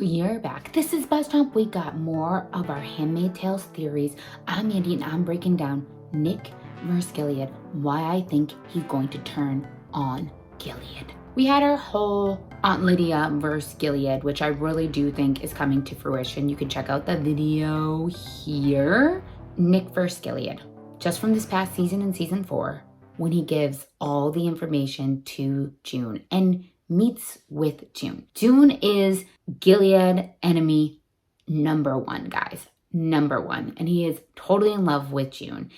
You're back. This is Buzz Chomp. We got more of our Handmaid's Tales theories. I'm Andy and I'm breaking down Nick versus Gilead, why I think he's going to turn on Gilead. We had our whole Aunt Lydia versus Gilead, which I really do think is coming to fruition. You can check out the video here. Nick versus Gilead, just from this past season in season 4, when he gives all the information to June and meets with June. June is Gilead enemy number 1, guys. Number 1. And he is totally in love with June.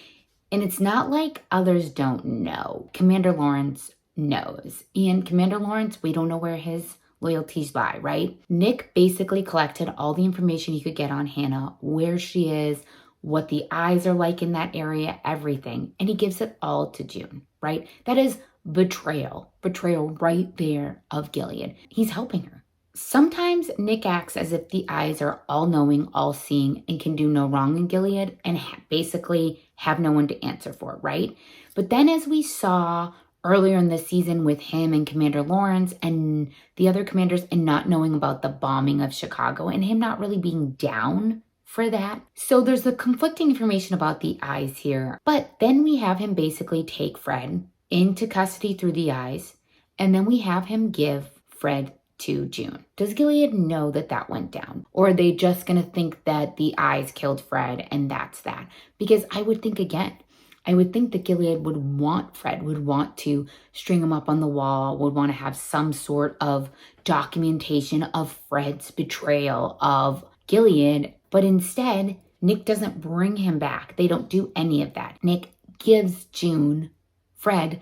And it's not like others don't know. Commander Lawrence knows. And Commander Lawrence, we don't know where his loyalties lie, right? Nick basically collected all the information he could get on Hannah, where she is, what the eyes are like in that area, everything. And he gives it all to June, right? That is betrayal right there of Gilead. He's helping her. Sometimes Nick acts as if the eyes are all-knowing, all-seeing, and can do no wrong in Gilead and basically have no one to answer for, right? But then as we saw earlier in the season with him and Commander Lawrence and the other commanders and not knowing about the bombing of Chicago and him not really being down for that. So there's the conflicting information about the eyes here. But then we have him basically take Fred into custody through the eyes, and then we have him give Fred to June. Does Gilead know that that went down? Or are they just going to think that the eyes killed Fred and that's that? Because I would think that Gilead would want Fred, would want to string him up on the wall, would want to have some sort of documentation of Fred's betrayal of Gilead, but instead, Nick doesn't bring him back. They don't do any of that. Nick gives June Fred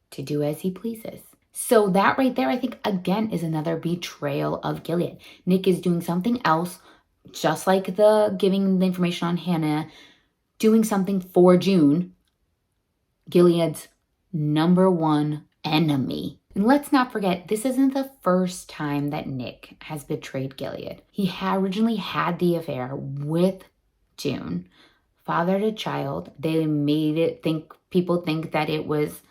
to do as he pleases. So that right there, I think, again, is another betrayal of Gilead. Nick is doing something else, just like the giving the information on Hannah, doing something for June, Gilead's number 1 enemy. And let's not forget, this isn't the first time that Nick has betrayed Gilead. He originally had the affair with June, fathered a child. They made it people think that it was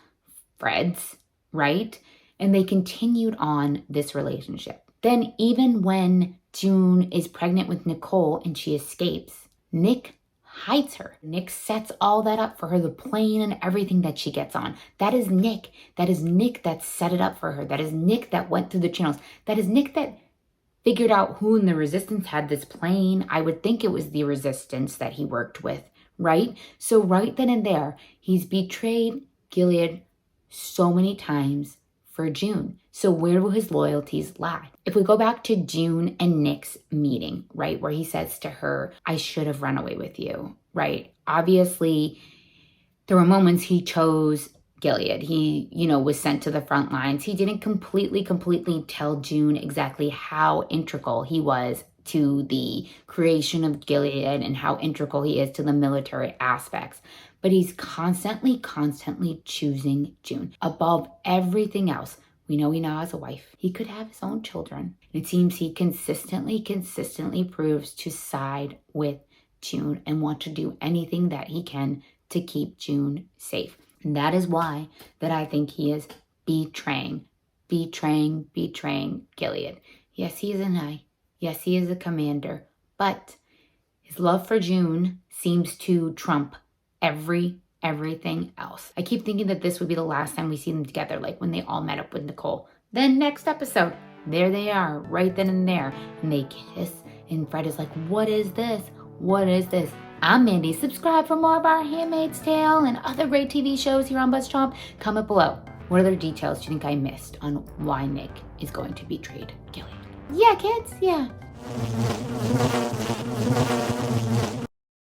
Fred's, right? And they continued on this relationship. Then even when June is pregnant with Nicole and she escapes, Nick hides her. Nick sets all that up for her, the plane and everything that she gets on. That is Nick. That is Nick that set it up for her. That is Nick that went through the channels. That is Nick that figured out who in the Resistance had this plane. I would think it was the Resistance that he worked with, right? So right then and there, he's betrayed Gilead so many times for June. So where will his loyalties lie? If we go back to June and Nick's meeting, right, where he says to her, I should have run away with you, right? Obviously, there were moments he chose Gilead. He, was sent to the front lines. He didn't completely tell June exactly how integral he was to the creation of Gilead and how integral he is to the military aspects. But he's constantly choosing June above everything else. We know he now has a wife. He could have his own children. It seems he consistently proves to side with June and want to do anything that he can to keep June safe. And that is why that I think he is betraying Gilead. Yes, he is an eye. Yes, he is a commander. But his love for June seems to trump everything else. I keep thinking that this would be the last time we see them together, like when they all met up with Nicole. Then next episode, there they are, right then and there. And they kiss, and Fred is like, what is this? What is this? I'm Mandy. Subscribe for more of our Handmaid's Tale and other great TV shows here on Buzz Chomp. Comment below. What other details do you think I missed on why Nick is going to betray Gilead? Yeah, kids, yeah.